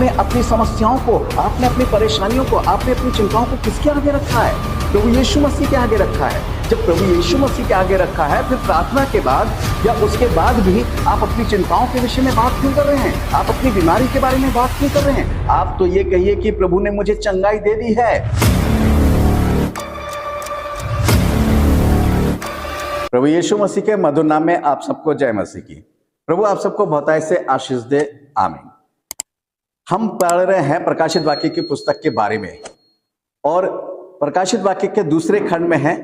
आपने अपनी समस्याओं को, आपने अपनी परेशानियों को, आपने अपनी चिंताओं को किसके आगे रखा है? प्रभु यीशु मसीह के आगे रखा है। जब प्रभु यीशु मसीह के आगे रखा है, फिर प्रार्थना के बाद या उसके बाद भी आप अपनी चिंताओं के विषय में बात क्यों कर रहे हैं? आप अपनी बीमारी के बारे में बात क्यों कर रहे हैं? आप तो ये कहिए कि प्रभु ने मुझे चंगाई दे दी है। प्रभु यीशु मसीह के मधुर नाम में आप सबको जय मसीह की। प्रभु आप सबको बहुतायत से आशीष दे, आमीन। हम पढ़ रहे हैं प्रकाशित वाक्य की पुस्तक के बारे में, और प्रकाशित वाक्य के दूसरे खंड में है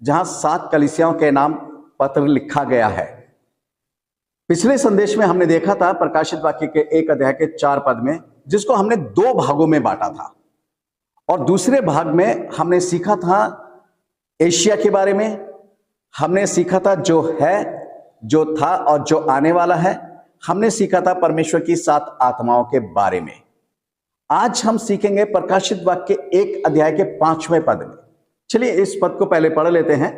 जहां 7 कलीसियाओं के नाम पत्र लिखा गया है। पिछले संदेश में हमने देखा था प्रकाशित वाक्य के 1 अध्याय के 4 पद में, जिसको हमने 2 भागों में बांटा था, और दूसरे भाग में हमने सीखा था एशिया के बारे में। हमने सीखा था जो है, जो था और जो आने वाला है। हमने सीखा था परमेश्वर की 7 आत्माओं के बारे में। आज हम सीखेंगे प्रकाशित वाक्य 1 अध्याय के 5वें पद में। चलिए इस पद को पहले पढ़ लेते हैं,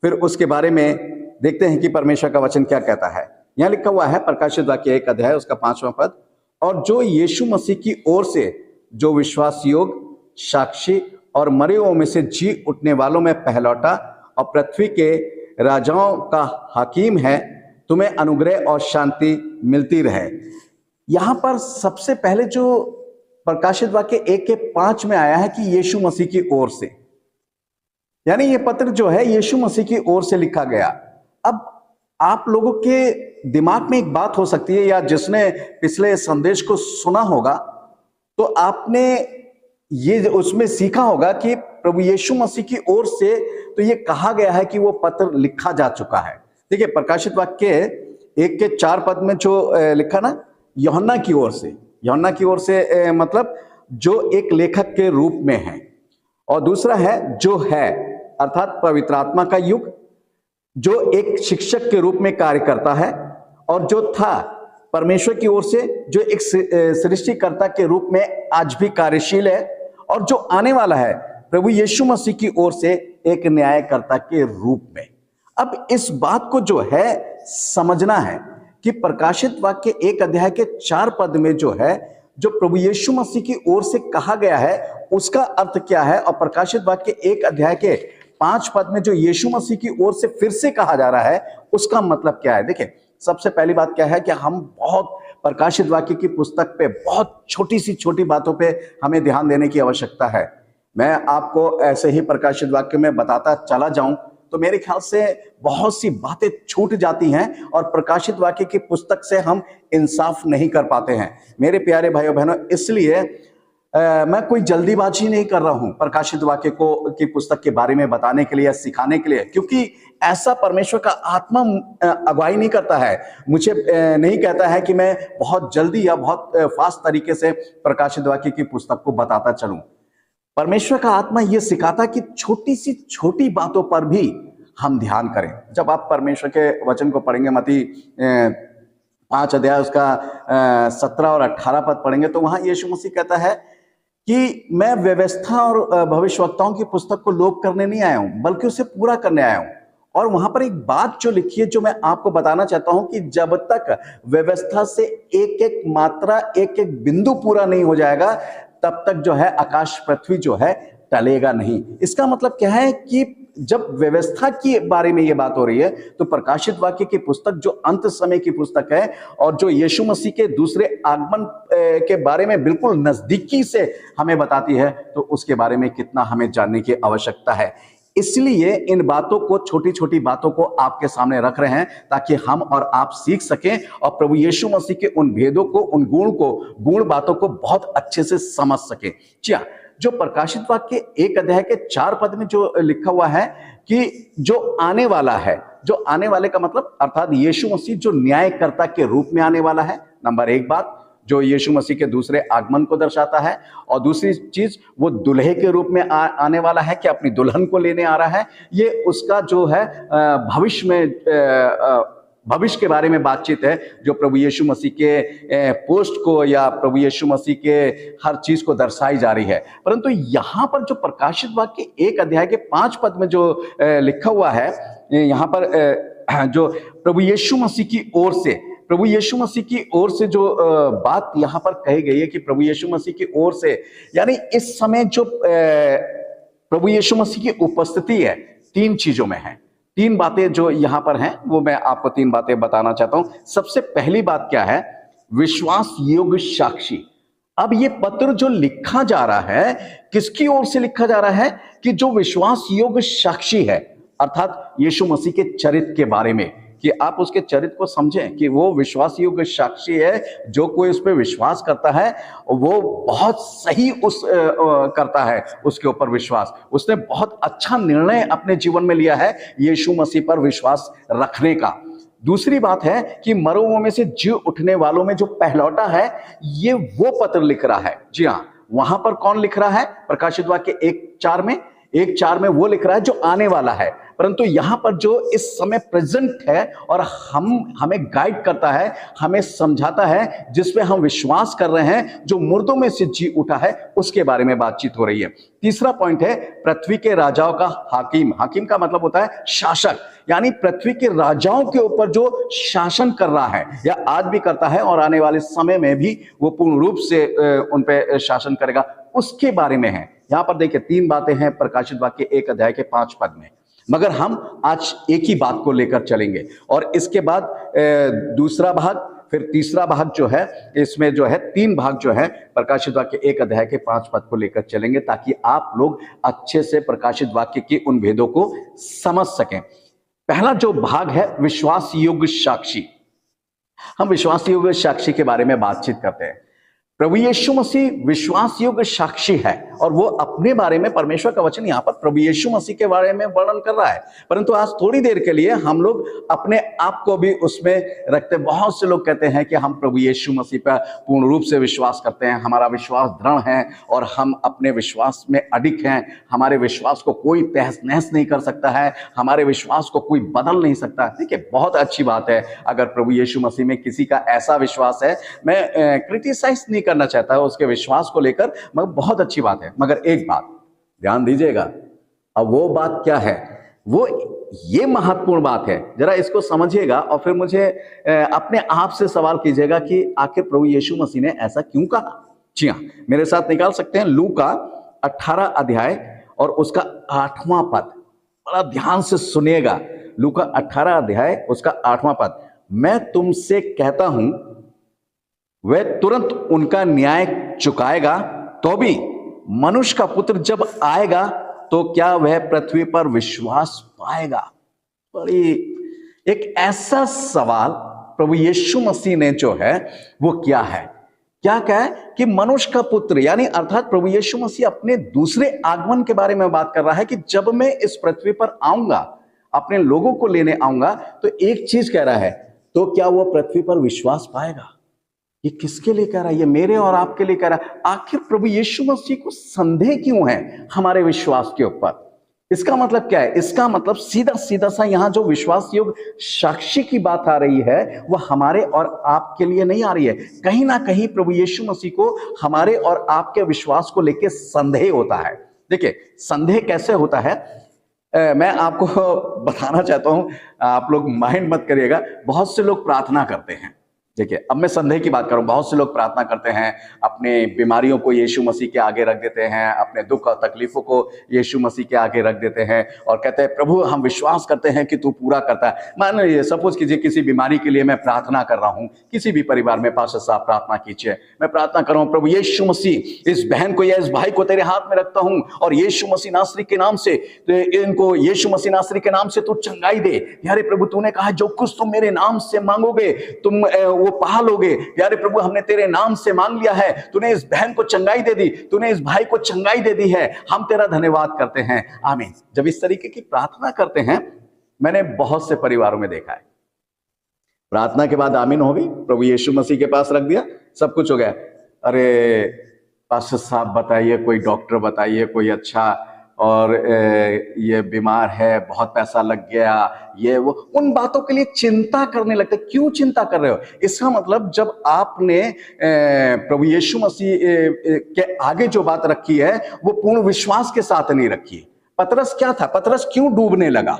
फिर उसके बारे में देखते हैं कि परमेश्वर का वचन क्या कहता है। यहां लिखा हुआ है प्रकाशित वाक्य 1 अध्याय उसका 5वां पद, और जो यीशु मसीह की ओर से जो विश्वास योग, साक्षी और मरे हुओं में से जी उठने वालों में पहलौठा और पृथ्वी के राजाओं का हकीम है, तुम्हें अनुग्रह और शांति मिलती रहे। यहां पर सबसे पहले जो प्रकाशित वाक्य 1 के 5 में आया है कि यीशु मसीह की ओर से, यानी ये पत्र जो है यीशु मसीह की ओर से लिखा गया। अब आप लोगों के दिमाग में एक बात हो सकती है, या जिसने पिछले संदेश को सुना होगा तो आपने ये उसमें सीखा होगा कि प्रभु यीशु मसीह की ओर से तो ये कहा गया है कि वो पत्र लिखा जा चुका है। देखिए प्रकाशित वाक्य 1 के 4 पद में जो लिखा ना, यूहन्ना की ओर से, यूहन्ना की ओर से मतलब जो एक लेखक के रूप में है, और दूसरा है जो है अर्थात पवित्र आत्मा का युग, जो एक शिक्षक के रूप में कार्य करता है, और जो था परमेश्वर की ओर से जो एक सृष्टिकर्ता के रूप में आज भी कार्यशील है, और जो आने वाला है प्रभु यीशु मसीह की ओर से एक न्यायकर्ता के रूप में। अब इस बात को जो है समझना है कि प्रकाशित वाक्य 1 अध्याय के 4 पद में जो है, जो प्रभु यीशु मसीह की ओर से कहा गया है उसका अर्थ क्या है, और प्रकाशित वाक्य 1 अध्याय के 5 पद में जो यीशु मसीह की ओर से फिर से कहा जा रहा है उसका मतलब क्या है। देखिए सबसे पहली बात क्या है कि हम बहुत प्रकाशित वाक्य की पुस्तक पे बहुत छोटी बातों पे हमें ध्यान देने की आवश्यकता है। मैं आपको ऐसे ही प्रकाशित वाक्य में बताता चला जाऊं तो मेरे ख्याल से बहुत सी बातें छूट जाती हैं, और प्रकाशित वाक्य की पुस्तक से हम इंसाफ नहीं कर पाते हैं। मेरे प्यारे भाइयों बहनों, इसलिए मैं कोई जल्दीबाजी नहीं कर रहा हूं प्रकाशित वाक्य को की पुस्तक के बारे में बताने के लिए या सिखाने के लिए, क्योंकि ऐसा परमेश्वर का आत्मा अगुवाई नहीं करता है। मुझे नहीं कहता है कि मैं बहुत जल्दी या बहुत फास्ट तरीके से प्रकाशित वाक्य की पुस्तक को बताता चलूं। परमेश्वर का आत्मा यह सिखाता कि छोटी बातों पर भी हम ध्यान करें। जब आप परमेश्वर के वचन को पढ़ेंगे, मत्ती 5 अध्याय उसका 17 और 18 पद पढ़ेंगे, तो वहां यीशु मसीह कहता है कि मैं व्यवस्था और भविष्यवक्ताओं की पुस्तक को लोप करने नहीं आया हूं, बल्कि उसे पूरा करने आया हूं। और वहां पर एक बात जो लिखी है जो मैं आपको बताना चाहता हूं कि जब तक व्यवस्था से एक मात्रा, एक बिंदु पूरा नहीं हो जाएगा, तब तक जो है आकाश पृथ्वी जो है टलेगा नहीं। इसका मतलब क्या है कि जब व्यवस्था के बारे में ये बात हो रही है, तो प्रकाशित वाक्य की पुस्तक जो अंत समय की पुस्तक है, और जो यीशु मसीह के दूसरे आगमन के बारे में बिल्कुल नजदीकी से हमें बताती है, तो उसके बारे में कितना हमें जानने की आवश्यकता है। इसलिए इन बातों को, छोटी बातों को आपके सामने रख रहे हैं ताकि हम और आप सीख सकें और प्रभु यीशु मसीह के उन भेदों को, उन गुण बातों को बहुत अच्छे से समझ सकें। क्या जो प्रकाशित वाक्य 1 अध्याय के 4 पद में जो लिखा हुआ है कि जो आने वाला है, जो आने वाले का मतलब अर्थात यीशु मसीह जो न्यायकर्ता के रूप में आने वाला है, नंबर 1 बात जो यीशु मसीह के दूसरे आगमन को दर्शाता है, और दूसरी चीज वो दुल्हे के रूप में आने वाला है कि अपनी दुल्हन को लेने आ रहा है। ये उसका जो है भविष्य के बारे में बातचीत है, जो प्रभु यीशु मसीह के पोस्ट को या प्रभु यीशु मसीह के हर चीज को दर्शाई जा रही है। परंतु यहाँ पर जो प्रकाशित वाक्य 1 अध्याय के 5 पद में जो लिखा हुआ है, यहाँ पर जो प्रभु यीशु मसीह की ओर से प्रभु यीशु मसीह की ओर से जो बात यहाँ पर कही गई है कि प्रभु यीशु मसीह की ओर से, यानी इस समय जो प्रभु यीशु मसीह की उपस्थिति है तीन चीजों में है। तीन बातें जो यहाँ पर हैं वो मैं आपको तीन बातें बताना चाहता हूं। सबसे पहली बात क्या है? विश्वास योग्य साक्षी। अब ये पत्र जो लिखा जा रहा है, किसकी ओर से लिखा जा रहा है? कि जो विश्वास योग्य साक्षी है, अर्थात यीशु मसीह के चरित्र के बारे में, कि आप उसके चरित्र को समझें कि वो विश्वास योग्य साक्षी है। जो कोई उस पर विश्वास करता है वो बहुत सही करता है उसके ऊपर विश्वास। उसने बहुत अच्छा निर्णय अपने जीवन में लिया है यीशु मसीह पर विश्वास रखने का। दूसरी बात है कि मरे हुओं में से जी उठने वालों में जो पहलौटा है, ये वो पत्र लिख रहा है। जी हाँ, वहां पर कौन लिख रहा है? प्रकाशित वाक्य 1:4 में वो लिख रहा है जो आने वाला है। परंतु यहां पर जो इस समय प्रेजेंट है और हमें गाइड करता है, हमें समझाता है, जिसमें हम विश्वास कर रहे हैं, जो मुर्दों में से जी उठा है, उसके बारे में बातचीत हो रही है। तीसरा पॉइंट है पृथ्वी के राजाओं का हाकिम। हाकिम का मतलब होता है शासक, यानी पृथ्वी के राजाओं के ऊपर जो शासन कर रहा है या आज भी करता है और आने वाले समय में भी वो पूर्ण रूप से उन पे शासन करेगा, उसके बारे में है। यहां पर देखिए तीन बातें हैं प्रकाशित वाक्य 1:5 में, मगर हम आज एक ही बात को लेकर चलेंगे और इसके बाद दूसरा भाग, फिर तीसरा भाग जो है, इसमें जो है तीन भाग जो है प्रकाशित वाक्य 1:5 को लेकर चलेंगे, ताकि आप लोग अच्छे से प्रकाशित वाक्य की उन भेदों को समझ सकें। पहला जो भाग है विश्वास योग्य साक्षी। हम विश्वास योग्य साक्षी के बारे में बातचीत करते हैं। प्रभु यीशु मसीह विश्वास योग्य साक्षी है और वो अपने बारे में, परमेश्वर का वचन यहाँ पर प्रभु यीशु मसीह के बारे में वर्णन कर रहा है। परंतु आज थोड़ी देर के लिए हम लोग अपने आप को भी उसमें रखते। बहुत से लोग कहते हैं कि हम प्रभु यीशु मसीह पर पूर्ण रूप से विश्वास करते हैं, हमारा विश्वास दृढ़ है और हम अपने विश्वास में अडिग हैं, हमारे विश्वास को कोई तहस नहस नहीं कर सकता है, हमारे विश्वास को कोई बदल नहीं सकता। देखिए बहुत अच्छी बात है अगर प्रभु यीशु मसीह में किसी का ऐसा विश्वास है। मैं क्रिटिसाइज नहीं करना चाहता है उसके विश्वास को लेकर, मगर बहुत अच्छी बात है। मगर एक बात ध्यान दीजिएगा, अब वो बात क्या है? वो ये महत्वपूर्ण बात है, जरा इसको समझिएगा और फिर मुझे अपने आप से सवाल कीजिएगा कि आखिर प्रभु यीशु मसीह ने ऐसा क्यों कहा। जी हाँ, मेरे साथ निकाल सकते हैं लूका 18 और उसका 8वां पद। बड़ा ध्यान से सुनिएगा, लूका 18 उसका 8वां पद। मैं तुमसे कहता हूं वह तुरंत उनका न्याय चुकाएगा, तो भी मनुष्य का पुत्र जब आएगा तो क्या वह पृथ्वी पर विश्वास पाएगा? बड़ी एक ऐसा सवाल प्रभु यीशु मसीह ने जो है वो क्या है, क्या कहा है कि मनुष्य का पुत्र, यानी अर्थात प्रभु यीशु मसीह अपने दूसरे आगमन के बारे में बात कर रहा है कि जब मैं इस पृथ्वी पर आऊंगा, अपने लोगों को लेने आऊंगा, तो एक चीज कह रहा है, तो क्या वो पृथ्वी पर विश्वास पाएगा? ये किसके लिए कह रहा है? ये मेरे और आपके लिए कह रहा है। आखिर प्रभु यीशु मसीह को संदेह क्यों है हमारे विश्वास के ऊपर? इसका मतलब क्या है? इसका मतलब सीधा सा यहां जो विश्वास योग्य साक्षी की बात आ रही है वो हमारे और आपके लिए नहीं आ रही है। कहीं ना कहीं प्रभु यीशु मसीह को हमारे और आपके विश्वास को लेकर संदेह होता है। देखिए संदेह कैसे होता है, मैं आपको बताना चाहता हूं, आप लोग माइंड मत करिएगा। बहुत से लोग प्रार्थना करते हैं। देखिए अब मैं संदेह की बात करूं, बहुत से लोग प्रार्थना करते हैं, अपने बीमारियों को यीशु मसीह के आगे रख देते हैं, अपने दुख और तकलीफों को यीशु मसीह के आगे रख देते हैं और कहते हैं प्रभु हम विश्वास करते हैं कि तू पूरा करता है। मान लीजिए सपोज कीजिए किसी बीमारी के लिए मैं प्रार्थना कर रहा हूं, किसी भी परिवार में पास्टर साहब प्रार्थना कीजिए, मैं प्रार्थना कर रहा हूं प्रभु यीशु मसीह इस बहन को या इस भाई को तेरे हाथ में रखता हूं और यीशु मसीह नासरी के नाम से इनको यीशु मसीह नासरी के नाम से तू चंगाई दे। यारे प्रभु तूने कहा जो कुछ तुम मेरे नाम से मांगोगे तुम वो पा लोगे। यारे प्रभु हमने तेरे नाम से मांग लिया है, तूने इस बहन को चंगाई दे दी, तूने इस भाई को चंगाई दे दी है, हम तेरा धन्यवाद करते हैं, आमीन। जब इस तरीके की प्रार्थना करते हैं, मैंने बहुत से परिवारों में देखा है, प्रार्थना के बाद आमीन हो गई, प्रभु यीशु मसीह के पास रख दिया, सब कुछ हो गया। अरे पास्टर साहब बताइए, कोई डॉक्टर बताइए कोई अच्छा, और ये बीमार है, बहुत पैसा लग गया, ये वो, उन बातों के लिए चिंता करने लगते। क्यों चिंता कर रहे हो? इसका मतलब जब आपने प्रभु यीशु मसीह के आगे जो बात रखी है वो पूर्ण विश्वास के साथ नहीं रखी। पतरस क्या था? पतरस क्यों डूबने लगा?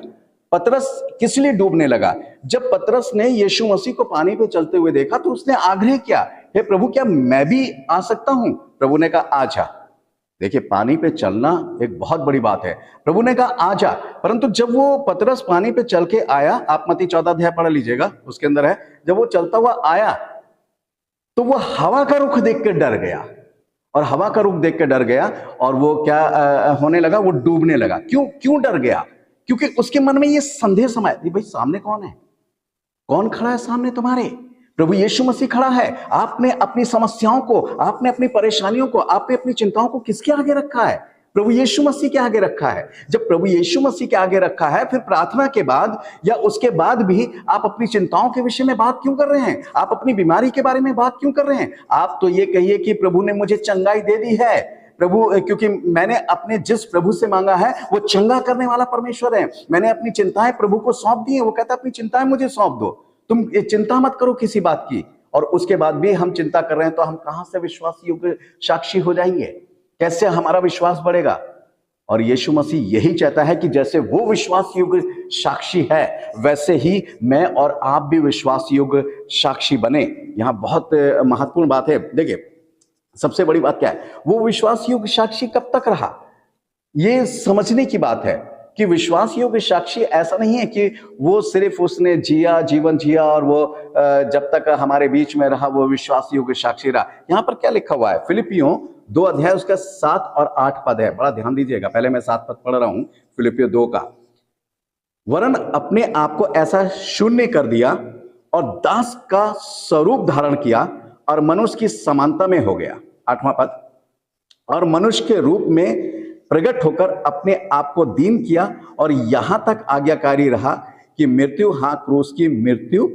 पतरस किस लिए डूबने लगा? जब पतरस ने यीशु मसीह को पानी पे चलते हुए देखा तो उसने आग्रह किया, हे प्रभु, क्या मैं भी आ सकता हूं? प्रभु ने कहा, आजा। देखिए, पानी पे चलना एक बहुत बड़ी बात है। प्रभु ने कहा, आजा। परंतु जब वो पतरस पानी पे चल के आया, आप मत्ती 14 अध्याय पढ़ लीजिएगा, उसके अंदर है, जब वो चलता हुआ आया तो वो हवा का रुख देख के डर गया, और हवा का रुख देख के डर गया, और वो क्या होने लगा? वो डूबने लगा। क्यों डर गया? क्योंकि उसके मन में ये संदेह समाया, भाई सामने कौन है? कौन खड़ा है सामने तुम्हारे? प्रभु यीशु मसीह खड़ा है। आपने अपनी समस्याओं को, आपने अपनी परेशानियों को, आपने अपनी चिंताओं को किसके आगे रखा है? प्रभु यीशु मसीह के आगे रखा है। जब प्रभु यीशु मसीह के आगे रखा है, फिर प्रार्थना के बाद या उसके बाद भी आप अपनी चिंताओं के विषय में बात क्यों कर रहे हैं? आप अपनी बीमारी के बारे में बात क्यों कर रहे हैं? आप तो ये कहिए कि प्रभु ने मुझे चंगाई दे दी है, प्रभु, क्योंकि मैंने अपने जिस प्रभु से मांगा है वो चंगा करने वाला परमेश्वर है। मैंने अपनी चिंताएं प्रभु को सौंप दी है। वो कहता है, अपनी चिंताएं मुझे सौंप दो, तुम चिंता मत करो किसी बात की। और उसके बाद भी हम चिंता कर रहे हैं, तो हम कहां से विश्वास योग्य साक्षी हो जाएंगे? कैसे हमारा विश्वास बढ़ेगा? और यीशु मसीह यही चाहता है कि जैसे वो विश्वास योग्य साक्षी है, वैसे ही मैं और आप भी विश्वास योग्य साक्षी बने। यहां बहुत महत्वपूर्ण बात है। देखिए, सबसे बड़ी बात क्या है? वो विश्वास योग्य साक्षी कब तक रहा, ये समझने की बात है कि विश्वास योग्य साक्षी ऐसा नहीं है कि वो सिर्फ उसने जिया, जीवन जिया, और वो जब तक हमारे बीच में रहा वो विश्वास योग्य साक्षी रहा। यहां पर क्या लिखा हुआ है? फिलिपियों 2 अध्याय उसका 7 और 8 पद है, बड़ा ध्यान दीजिएगा। पहले मैं 7 पद पढ़ रहा हूं, फिलिपियों 2 का। वरन अपने आप को ऐसा शून्य कर दिया और दास का स्वरूप धारण किया और मनुष्य की समानता में हो गया। 8वां पद, और मनुष्य के रूप में प्रकट होकर अपने आप को दीन किया और यहां तक आज्ञाकारी रहा कि मृत्यु, हां, क्रूस की मृत्यु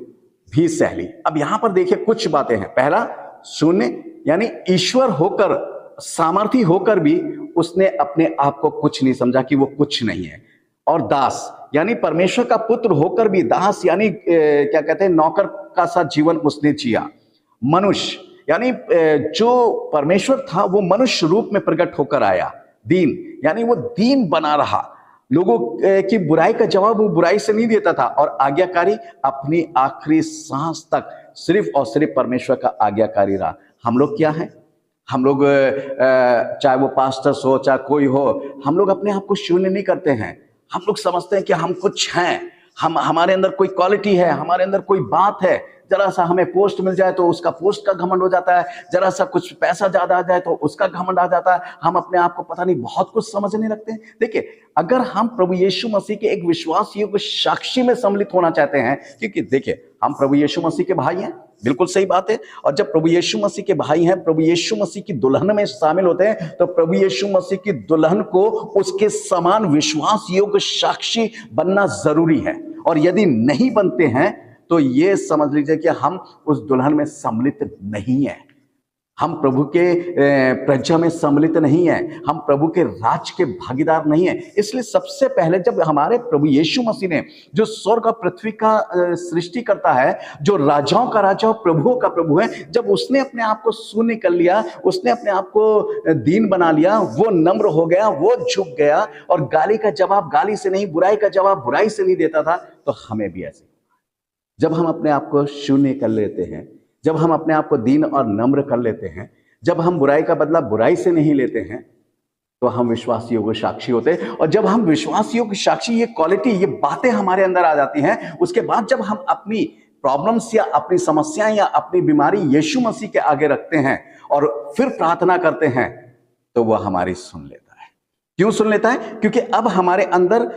भी सह ली। अब यहां पर देखिए कुछ बातें हैं। पहला, शून्य, यानी ईश्वर होकर, सामर्थी होकर भी उसने अपने आप को कुछ नहीं समझा कि वो कुछ नहीं है। और दास, यानी परमेश्वर का पुत्र होकर भी दास, यानी क्या कहते हैं, नौकर का सा जीवन उसने जिया। मनुष्य, यानी जो परमेश्वर था वो मनुष्य रूप में प्रकट होकर आया। दीन, यानी वो दीन बना रहा, लोगों की बुराई का जवाब वो बुराई से नहीं देता था। और आज्ञाकारी, अपनी आखिरी सांस तक सिर्फ और सिर्फ परमेश्वर का आज्ञाकारी रहा। हम लोग क्या हैं? हम लोग चाहे वो पास्टर्स हो, चाहे कोई हो, हम लोग अपने आप को शून्य नहीं करते हैं। हम लोग समझते हैं कि हम कुछ हैं, हमारे अंदर कोई क्वालिटी है, हमारे अंदर कोई बात है। जरा सा हमें पोस्ट मिल जाए तो उसका पोस्ट का घमंड हो जाता है, जरा सा कुछ पैसा ज्यादा आ जाए तो उसका घमंड आ जाता है। हम अपने आप को पता नहीं बहुत कुछ समझने लगते हैं। देखिए, अगर हम प्रभु यीशु मसीह के एक विश्वास योग्य साक्षी में सम्मिलित होना चाहते हैं, क्योंकि देखिए, हम प्रभु यीशु मसीह के भाई हैं, बिल्कुल सही बात है। और जब प्रभु यीशु मसीह के भाई हैं, प्रभु यीशु मसीह की दुल्हन में शामिल होते हैं, तो प्रभु यीशु मसीह की दुल्हन को उसके समान विश्वास योग्य साक्षी बनना जरूरी है। और यदि नहीं बनते हैं तो ये समझ लीजिए कि हम उस दुल्हन में सम्मिलित नहीं है, हम प्रभु के प्रजा में सम्मिलित नहीं है, हम प्रभु के राज के भागीदार नहीं है। इसलिए सबसे पहले जब हमारे प्रभु यीशु मसीह ने, जो स्वर्ग और पृथ्वी का सृष्टि करता है, जो राजाओं का राजा और प्रभुओं का प्रभु है, जब उसने अपने आप को शून्य कर लिया, उसने अपने आप को दीन बना लिया, वो नम्र हो गया, वो झुक गया, और गाली का जवाब गाली से नहीं, बुराई का जवाब बुराई से नहीं देता था, तो हमें भी ऐसे जब हम अपने आप को शून्य कर लेते हैं, जब हम अपने आप को दीन और नम्र कर लेते हैं, जब हम बुराई का बदला बुराई से नहीं लेते हैं, तो हम विश्वास योग्य साक्षी होते हैं। और जब हम विश्वास योग्य साक्षी, ये क्वालिटी, ये बातें हमारे अंदर आ जाती हैं, उसके बाद जब हम अपनी प्रॉब्लम्स या अपनी समस्याएं या अपनी बीमारी यीशु मसीह के आगे रखते हैं और फिर प्रार्थना करते हैं, तो वह हमारी सुन लेता है। क्यों सुन लेता है? क्योंकि अब हमारे अंदर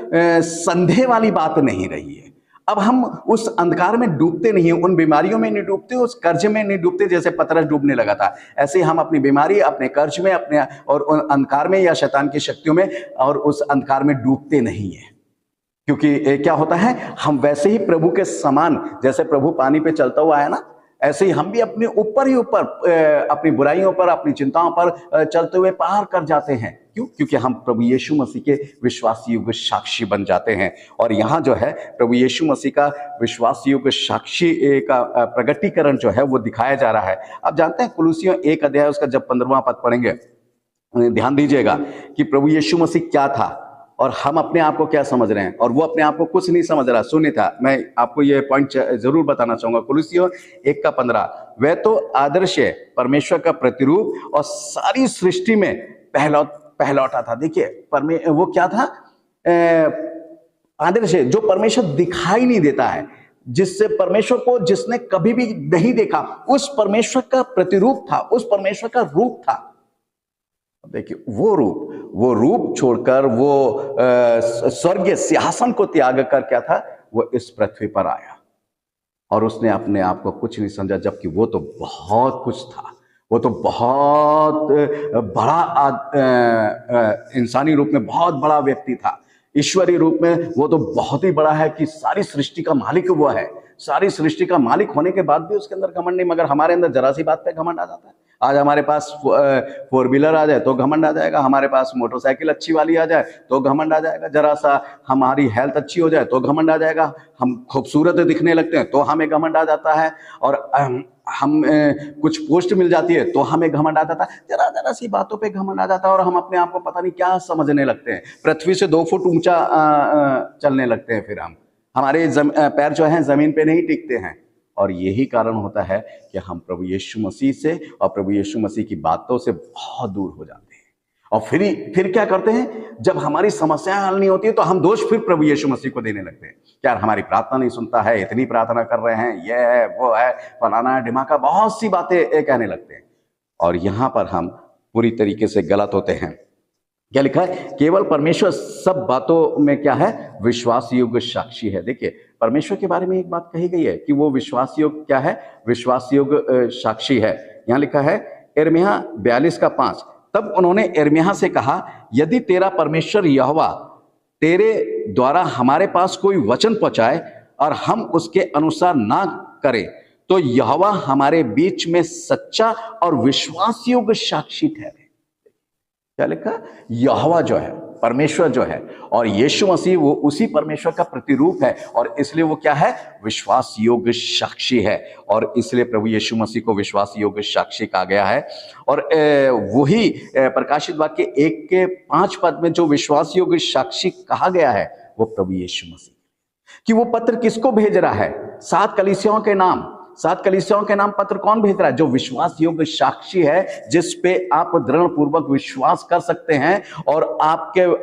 संदेह वाली बात नहीं रही है। अब हम उस अंधकार में डूबते नहीं हैं, उन बीमारियों में नहीं डूबते, उस कर्ज में नहीं डूबते जैसे पतरस डूबने लगा था। ऐसे ही हम अपनी बीमारी, अपने कर्ज में, अपने और अंधकार में या शैतान की शक्तियों में और उस अंधकार में डूबते नहीं है। क्योंकि क्या होता है, हम वैसे ही प्रभु के समान, जैसे प्रभु पानी पे चलता हुआ है ना, ऐसे ही हम भी अपने ऊपर ही ऊपर अपनी बुराइयों पर, अपनी चिंताओं पर चलते हुए पार कर जाते हैं। क्यों? क्योंकि हम प्रभु यीशु मसीह के विश्वास योग्य साक्षी बन जाते हैं। और यहाँ जो है प्रभु यीशु मसीह का विश्वास योग्य साक्षी का प्रगटीकरण जो है वो दिखाया जा रहा है। आप जानते हैं कुलुसियों 1 अध्याय उसका जब 15वां पद पढ़ेंगे, ध्यान दीजिएगा कि प्रभु यीशु मसीह क्या था। और हम अपने आप को क्या समझ रहे हैं, और वो अपने आप को कुछ नहीं समझ रहा। सुनिए था, मैं आपको ये पॉइंट जरूर बताना चाहूंगा। कुलुसियों 1:15, वह तो आदर्श है, परमेश्वर का प्रतिरूप और सारी सृष्टि में पहलौठा था। देखिए वो क्या था, आदर्श है, जो परमेश्वर दिखाई नहीं देता है, जिससे परमेश्वर को जिसने कभी भी नहीं देखा, उस परमेश्वर का प्रतिरूप था, उस परमेश्वर का रूप था। देखिए वो रूप छोड़कर वो स्वर्गीय सिंहासन को त्याग कर क्या था, वो इस पृथ्वी पर आया और उसने अपने आप को कुछ नहीं समझा, जबकि वो तो बहुत कुछ था। वो तो बहुत बड़ा इंसानी रूप में बहुत बड़ा व्यक्ति था। ईश्वरीय रूप में वो तो बहुत ही बड़ा है कि सारी सृष्टि का मालिक वो है। सारी सृष्टि का मालिक होने के बाद भी उसके अंदर घमंड नहीं, मगर हमारे अंदर जरा सी बात पे घमंड आ जाता है। आज हमारे पास 4 व्हीलर आ जाए तो घमंड आ जाएगा, हमारे पास मोटरसाइकिल अच्छी वाली आ जाए तो घमंड आ जाएगा, जरा सा हमारी हेल्थ अच्छी हो जाए तो घमंड आ जाएगा, हम खूबसूरत दिखने लगते हैं तो हमें घमंड आ जाता है, और हम कुछ पोस्ट मिल जाती है तो हमें घमंड आ जाता है। जरा जरा सी बातों पे घमंड आ जाता है और हम अपने आप को पता नहीं क्या समझने लगते हैं। पृथ्वी से 2 फुट ऊंचा चलने लगते हैं, फिर हमारे पैर जो हैं जमीन पे नहीं टिकते हैं। और यही कारण होता है कि हम प्रभु यीशु मसीह से और प्रभु यीशु मसीह की बातों से बहुत दूर हो जाते हैं। और फिर क्या करते हैं, जब हमारी समस्याएं हल नहीं होती है तो हम दोष फिर प्रभु यीशु मसीह को देने लगते हैं। यार हमारी प्रार्थना नहीं सुनता है, इतनी प्रार्थना कर रहे हैं, ये है वो है, फलाना है ढिमाका, बहुत सी बातें कहने लगते हैं। और यहां पर हम पूरी तरीके से गलत होते हैं। क्या लिखा है, केवल परमेश्वर सब बातों में क्या है, विश्वास योग्य साक्षी है। देखिए परमेश्वर के बारे में एक बात कही गई है कि वो विश्वास योग्य क्या है, विश्वास योग्य साक्षी है। यहां लिखा है यिर्मयाह 42:5, तब उन्होंने यिर्मयाह से कहा, यदि तेरा परमेश्वर यहोवा तेरे द्वारा हमारे पास कोई वचन पहुंचाए और हम उसके अनुसार ना करें तो यहोवा हमारे बीच में सच्चा और विश्वास योग्य साक्षी ठहरे। क्या लिखा, यहोवा जो है, परमेश्वर जो है, और यीशु मसीह वो उसी परमेश्वर का प्रतिरूप है, और इसलिए वो क्या है, विश्वास योग्य साक्षी है। और इसलिए प्रभु यीशु मसीह को विश्वास योग्य साक्षी कहा गया है। और वही प्रकाशित वाक्य 1:5 में जो विश्वास योग्य साक्षी कहा गया है वो प्रभु यीशु मसीह, कि वो पत्र किसको भेज रहा है, 7 कलीसियाओं के नाम पत्र कौन भेज रहा है, जो विश्वास योग्य साक्षी है, जिस पे आप दृढ़ पूर्वक विश्वास कर सकते हैं। और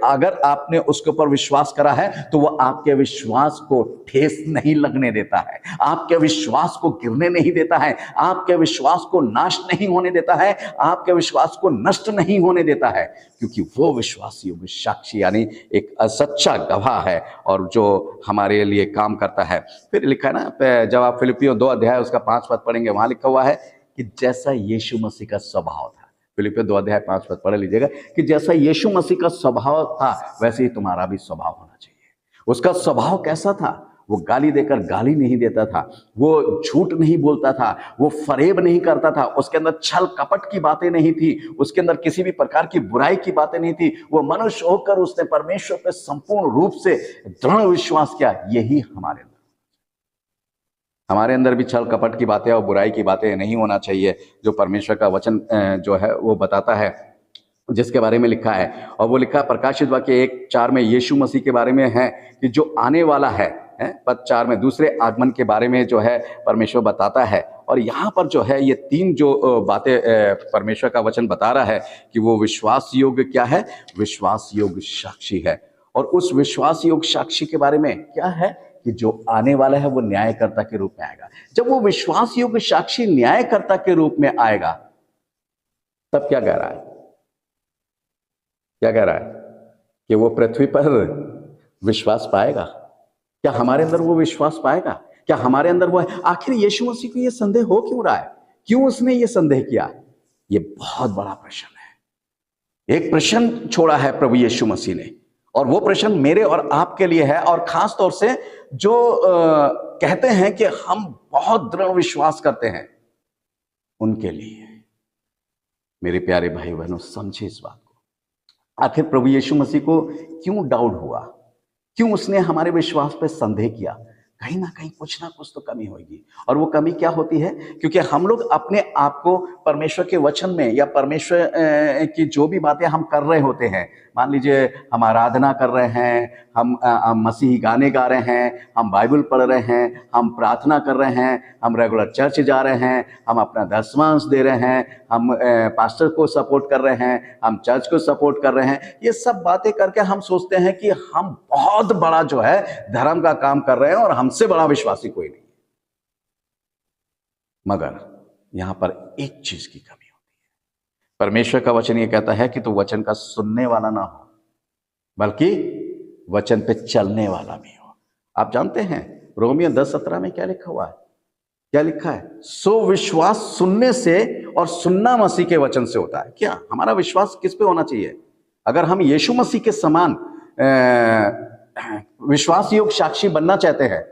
अगर आपने उसके ऊपर विश्वास करा है तो वो आपके विश्वास को ठेस नहीं लगने देता है, आपके विश्वास को गिरने नहीं देता है, आपके विश्वास को नाश नहीं होने देता है, आपके विश्वास को नष्ट नहीं होने देता है, क्योंकि वो विश्वास योग्य साक्षी यानी एक सच्चा गवाह है और जो हमारे लिए काम करता है। फिर लिखा है ना, जब आप फिलिपियों 2 उसका 5 पद पढ़ेंगे, वहां लिखा हुआ है कि जैसा यीशु मसीह का स्वभाव था। फिलिपियों 2:5 पढ़ लीजिएगा कि जैसा यीशु मसीह का स्वभाव था वैसे ही तुम्हारा भी स्वभाव होना चाहिए। उसका स्वभाव कैसा था, वो गाली देकर गाली नहीं देता था, वो झूठ नहीं बोलता था, वो फरेब नहीं करता था, उसके अंदर छल कपट की बातें नहीं थी, उसके अंदर किसी भी प्रकार की बुराई की बातें नहीं थी। वो मनुष्य होकर उसने परमेश्वर पे संपूर्ण रूप से दृढ़ विश्वास किया। यही हमारे अंदर भी छल कपट की बातें और बुराई की बातें नहीं होना चाहिए, जो परमेश्वर का वचन जो है वो बताता है, जिसके बारे में लिखा है। और वो लिखा है प्रकाशित वाक्य 1:4 में यीशु मसीह के बारे में है कि जो आने वाला है, पद 4 में दूसरे आगमन के बारे में जो है परमेश्वर बताता है। और यहाँ पर जो है ये 3 जो बातें परमेश्वर का वचन बता रहा है कि वो विश्वास योग्य क्या है, विश्वास योग्य साक्षी है। और उस विश्वास योग्य साक्षी के बारे में क्या है कि जो आने वाला है वो न्यायकर्ता के रूप में आएगा। जब वो विश्वास योग्य साक्षी न्यायकर्ता के रूप में आएगा तब क्या कह रहा है, कि वो पृथ्वी पर विश्वास पाएगा। क्या हमारे अंदर वो विश्वास पाएगा, क्या हमारे अंदर वो है? आखिर यीशु मसीह को ये संदेह हो क्यों रहा है, क्यों उसने ये संदेह किया? ये बहुत बड़ा प्रश्न है। एक प्रश्न छोड़ा है प्रभु यीशु मसीह ने, और वो प्रश्न मेरे और आपके लिए है, और खास तौर से जो कहते हैं कि हम बहुत दृढ़ विश्वास करते हैं उनके लिए। मेरे प्यारे भाई बहनों, समझे इस बात को। आखिर प्रभु यीशु मसीह को क्यों डाउट हुआ, क्यों उसने हमारे विश्वास पे संदेह किया? कहीं ना कुछ तो कमी होगी। और वो कमी क्या होती है? क्योंकि हम लोग अपने आप को परमेश्वर के वचन में या परमेश्वर की जो भी बातें हम कर रहे होते हैं, मान लीजिए हम आराधना कर रहे हैं, हम मसीही गाने गा रहे हैं, हम बाइबल पढ़ रहे हैं, हम प्रार्थना कर रहे हैं, हम रेगुलर चर्च जा रहे हैं, हम अपना दशमांश दे रहे हैं, हम पास्टर को सपोर्ट कर रहे हैं, हम चर्च को सपोर्ट कर रहे हैं, ये सब बातें करके हम सोचते हैं कि हम बहुत बड़ा जो है धर्म का काम कर रहे हैं और हमसे बड़ा विश्वासी कोई नहीं। मगर यहां पर एक चीज की कमी होती है। परमेश्वर का वचन ये कहता है कि तू वचन का सुनने वाला ना हो, बल्कि वचन पे चलने वाला भी हो। आप जानते हैं रोमियो 10:17 में क्या लिखा हुआ है? क्या लिखा है? सो विश्वास सुनने से और सुनना मसीह के वचन से होता है। क्या हमारा विश्वास किस पे होना चाहिए? अगर हम यीशु मसीह के समान विश्वास योग्य साक्षी बनना चाहते हैं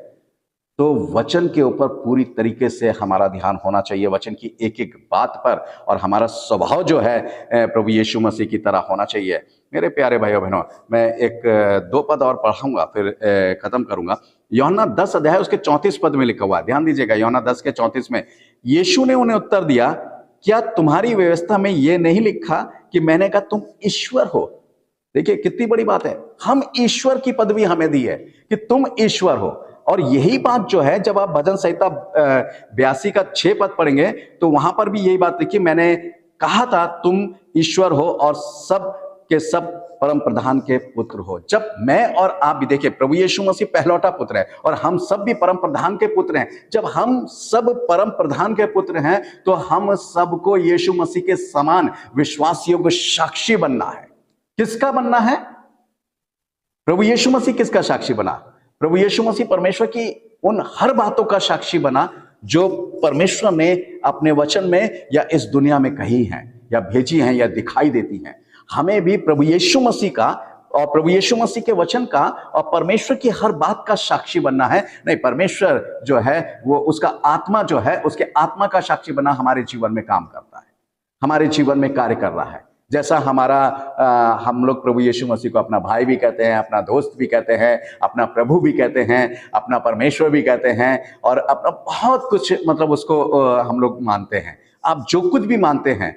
तो वचन के ऊपर पूरी तरीके से हमारा ध्यान होना चाहिए, वचन की एक एक बात पर, और हमारा स्वभाव जो है प्रभु यीशु मसीह की तरह होना चाहिए। मेरे प्यारे भाइयों बहनों, मैं एक 2 पद और पढ़ाऊंगा फिर खत्म करूंगा। यूहन्ना 10 अध्याय उसके 34 पद में लिखा हुआ है, ध्यान दीजिएगा। यूहन्ना 10 के 34 में यीशु ने उन्हें उत्तर दिया, क्या तुम्हारी व्यवस्था में यह नहीं लिखा कि मैंने कहा तुम ईश्वर हो? देखिए कितनी बड़ी बात है, हम ईश्वर की पदवी हमें दी है कि तुम ईश्वर हो। और यही बात जो है जब आप भजन संहिता 82 का 6 पद पढ़ेंगे तो वहां पर भी यही बात लिखी, मैंने कहा था तुम ईश्वर हो और सब के सब परम प्रधान के पुत्र हो। जब मैं और आप भी, देखिए प्रभु यीशु मसीह पहलौठा पुत्र है और हम सब भी परम प्रधान के पुत्र हैं। जब हम सब परम प्रधान के पुत्र हैं तो हम सबको यीशु मसीह के समान विश्वास योग्य साक्षी बनना है। किसका बनना है? प्रभु यीशु मसीह किसका साक्षी बना? प्रभु यीशु मसीह परमेश्वर की उन हर बातों का साक्षी बना जो परमेश्वर ने अपने वचन में या इस दुनिया में कही हैं या भेजी हैं या दिखाई देती हैं। हमें भी प्रभु यीशु मसीह का और प्रभु यीशु मसीह के वचन का और परमेश्वर की हर बात का साक्षी बनना है। नहीं, परमेश्वर जो है वो उसका आत्मा जो है उसके आत्मा का साक्षी बना हमारे जीवन में काम करता है, हमारे जीवन में कार्य कर रहा है। जैसा हमारा हम लोग प्रभु यीशु मसीह को अपना भाई भी कहते हैं, अपना दोस्त भी कहते हैं, अपना प्रभु भी कहते हैं, अपना परमेश्वर भी कहते हैं और अपना बहुत कुछ मतलब उसको हम लोग मानते हैं। आप जो कुछ भी मानते हैं,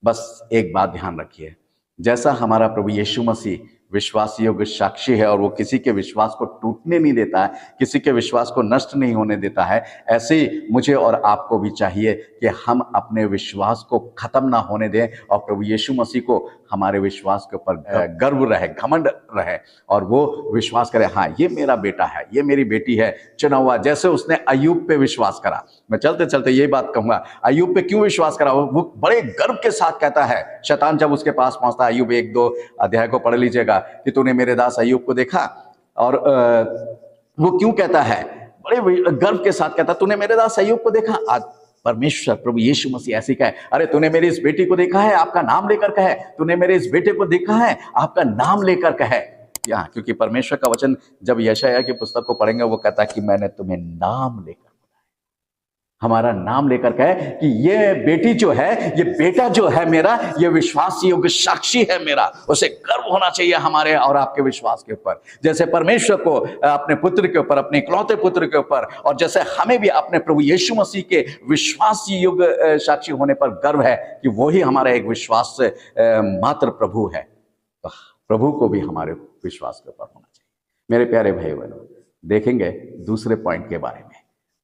बस एक बात ध्यान रखिए, जैसा हमारा प्रभु यीशु मसीह विश्वास योग्य साक्षी है और वो किसी के विश्वास को टूटने नहीं देता है, किसी के विश्वास को नष्ट नहीं होने देता है, ऐसे ही मुझे और आपको भी चाहिए कि हम अपने विश्वास को खत्म ना होने दें और प्रभु यीशु मसीह को हमारे विश्वास के ऊपर गर्व रहे, घमंड रहे और वो विश्वास करे, हाँ ये मेरा बेटा है, ये मेरी बेटी है, चुना हुआ। जैसे उसने अय्यूब पे विश्वास करा। मैं चलते चलते यही बात कहूंगा, अय्यूब पे क्यों विश्वास करा? वो बड़े गर्व के साथ कहता है, शैतान जब उसके पास पहुंचता है, अय्यूब 1-2 अध्याय को पढ़ लीजिएगा, कि तूने मेरे दास अय्यूब को देखा। और वो क्यों कहता है? बड़े गर्व के साथ कहता, तूने मेरे दास अय्यूब को देखा। आज परमेश्वर प्रभु यीशु मसीह ऐसी कहे, अरे तूने मेरी इस बेटी को देखा है, आपका नाम लेकर कहे, तूने मेरे इस बेटे को देखा है, आपका नाम लेकर कहे। क्या? क्योंकि परमेश्वर का वचन जब यशायाह की पुस्तक को पढ़ेंगे वो कहता है कि मैंने तुम्हें नाम लेकर, हमारा नाम लेकर कहे कि ये बेटी जो है, ये बेटा जो है मेरा, ये विश्वास योग्य साक्षी है मेरा। उसे गर्व होना चाहिए हमारे और आपके विश्वास के ऊपर, जैसे परमेश्वर को अपने पुत्र के ऊपर, अपने इकलौते पुत्र के ऊपर, और जैसे हमें भी अपने प्रभु यीशु मसीह के विश्वास योग्य साक्षी होने पर गर्व है कि वो ही हमारा एक विश्वास मात्र प्रभु है। तो प्रभु को भी हमारे विश्वास के ऊपर होना चाहिए। मेरे प्यारे भाई बहनों, देखेंगे दूसरे पॉइंट के बारे में।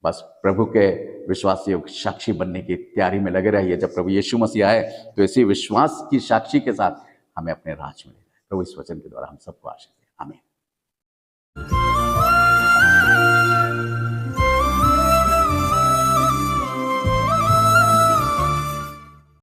बस प्रभु के विश्वास योग्य साक्षी बनने की तैयारी में लगे रहिए। जब प्रभु यीशु मसीह आए तो इसी विश्वास की साक्षी के साथ हमें अपने राज में ले जाए। प्रभु इस वचन के द्वारा हम सबको आशीष दे। आमीन।